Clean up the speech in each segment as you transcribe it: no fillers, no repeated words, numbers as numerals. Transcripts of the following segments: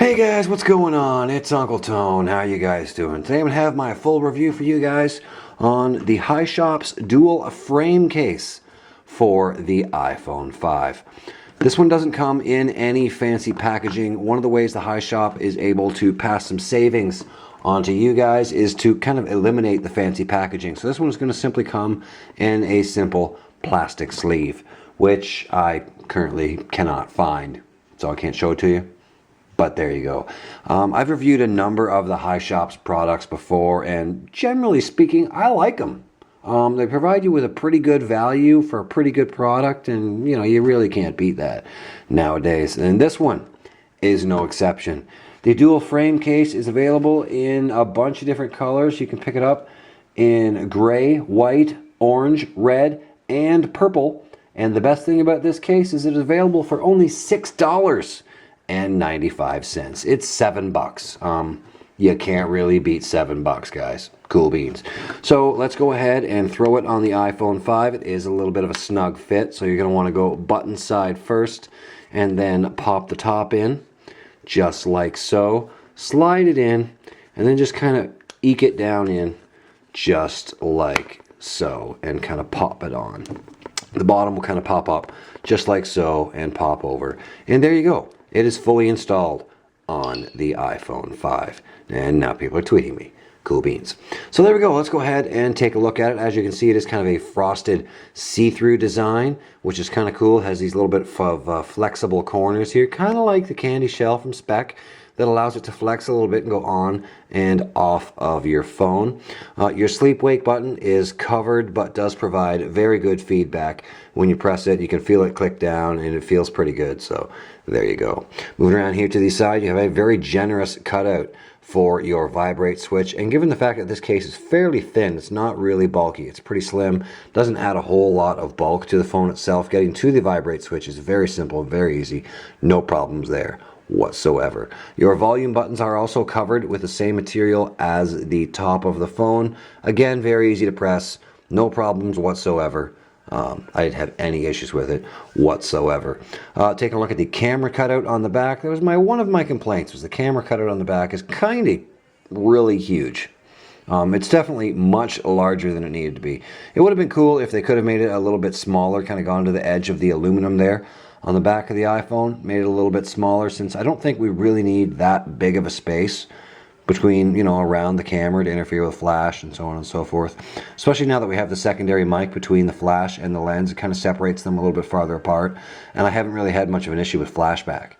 Hey guys, what's going on? It's Uncle Tone. How you guys doing? Today I'm going to have my full review for you guys on the TheHiShop's dual frame case for the iPhone 5. This one doesn't come in any fancy packaging. One of the ways the TheHiShop is able to pass some savings onto you guys is to kind of eliminate the fancy packaging. So this one is going to simply come in a simple plastic sleeve, which I currently cannot find, so I can't show it to you. But there you go. I've reviewed a number of the TheHiShop's products before, and generally speaking, I like them. They provide you with a pretty good value for a pretty good product, and you really can't beat that nowadays. And this one is no exception. The dual frame case is available in a bunch of different colors. You can pick it up in gray, white, orange, red, and purple. And the best thing about this case is it is available for only $6.95. It's $7. You can't really beat $7, guys. Cool beans. So let's go ahead and throw it on the iPhone 5. It is a little bit of a snug fit, so you're going to want to go button side first and then pop the top in, just like so. Slide it in, and then just kind of eke it down in, just like so, and kind of pop it on. The bottom will kind of pop up, just like so, and pop over. And there you go. It is fully installed on the iPhone 5. And now people are tweeting me. Cool beans. So there we go. Let's go ahead and take a look at it. As you can see, it is kind of a frosted see-through design, which is kind of cool. It has these little bit of flexible corners here, kind of like the candy shell from Spec, that allows it to flex a little bit and go on and off of your phone. Your sleep-wake button is covered, but does provide very good feedback. When you press it, you can feel it click down, and it feels pretty good. So there you go. Moving around here to the side, you have a very generous cutout for your vibrate switch, and given the fact that this case is fairly thin, it's not really bulky, it's pretty slim, doesn't add a whole lot of bulk to the phone itself. Getting to the vibrate switch is very simple, very easy, no problems there whatsoever. Your volume buttons are also covered with the same material as the top of the phone. Again, very easy to press, no problems whatsoever. I didn't have any issues with it whatsoever. Taking a look at the camera cutout on the back, that was one of my complaints, was the camera cutout on the back is kind of really huge. It's definitely much larger than it needed to be. It would have been cool if they could have made it a little bit smaller, kind of gone to the edge of the aluminum there on the back of the iPhone, made it a little bit smaller, since I don't think we really need that big of a space between, around the camera to interfere with flash and so on and so forth. Especially now that we have the secondary mic between the flash and the lens, it kind of separates them a little bit farther apart. And I haven't really had much of an issue with flashback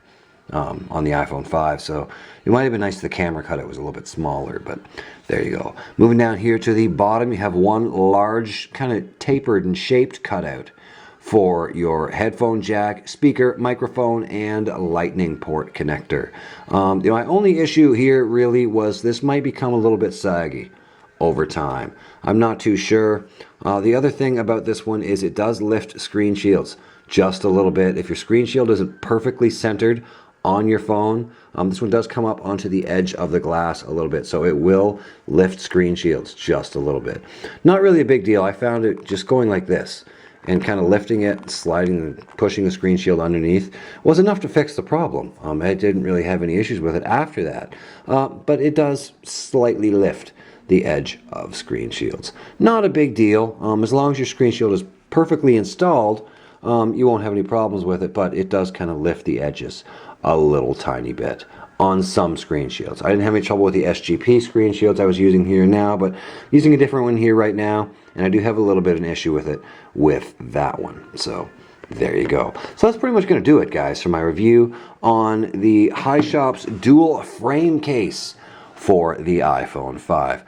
on the iPhone 5, so it might have been nice if the camera cutout was a little bit smaller, but there you go. Moving down here to the bottom, you have one large, kind of tapered and shaped cutout for your headphone jack, speaker, microphone, and lightning port connector. My only issue here really was this might become a little bit saggy over time. I'm not too sure. The other thing about this one is it does lift screen shields just a little bit. If your screen shield isn't perfectly centered on your phone, this one does come up onto the edge of the glass a little bit, so it will lift screen shields just a little bit. Not really a big deal. I found it just going like this and kind of lifting it, sliding and pushing the screen shield underneath was enough to fix the problem. I didn't really have any issues with it after that, but it does slightly lift the edge of screen shields. Not a big deal. As long as your screen shield is perfectly installed, you won't have any problems with it, but it does kind of lift the edges a little tiny bit on some screen shields. I didn't have any trouble with the SGP screen shields I was using here now, but using a different one here right now, and I do have a little bit of an issue with it with that one. So there you go. So that's pretty much going to do it, guys, for my review on the TheHiShop's dual frame case for the iPhone 5.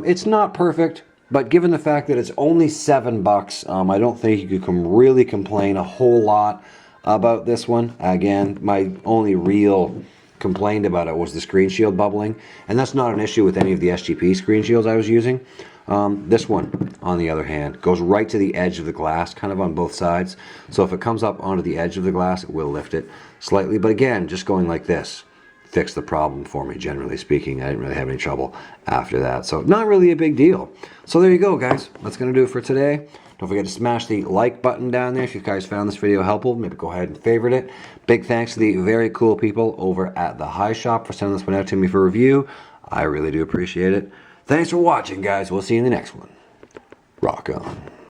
It's not perfect, but given the fact that it's only $7, I don't think you can really complain a whole lot about this one. Again, my only real complaint about it was the screen shield bubbling, and that's not an issue with any of the SGP screen shields I was using. This one, on the other hand, goes right to the edge of the glass, kind of on both sides. So if it comes up onto the edge of the glass, it will lift it slightly. But again, just going like this, fixed the problem for me, generally speaking. I didn't really have any trouble after that. So not really a big deal. So there you go, guys. That's going to do it for today. Don't forget to smash the like button down there if you guys found this video helpful. Maybe go ahead and favorite it. Big thanks to the very cool people over at TheHiShop for sending this one out to me for review. I really do appreciate it. Thanks for watching, guys. We'll see you in the next one. Rock on.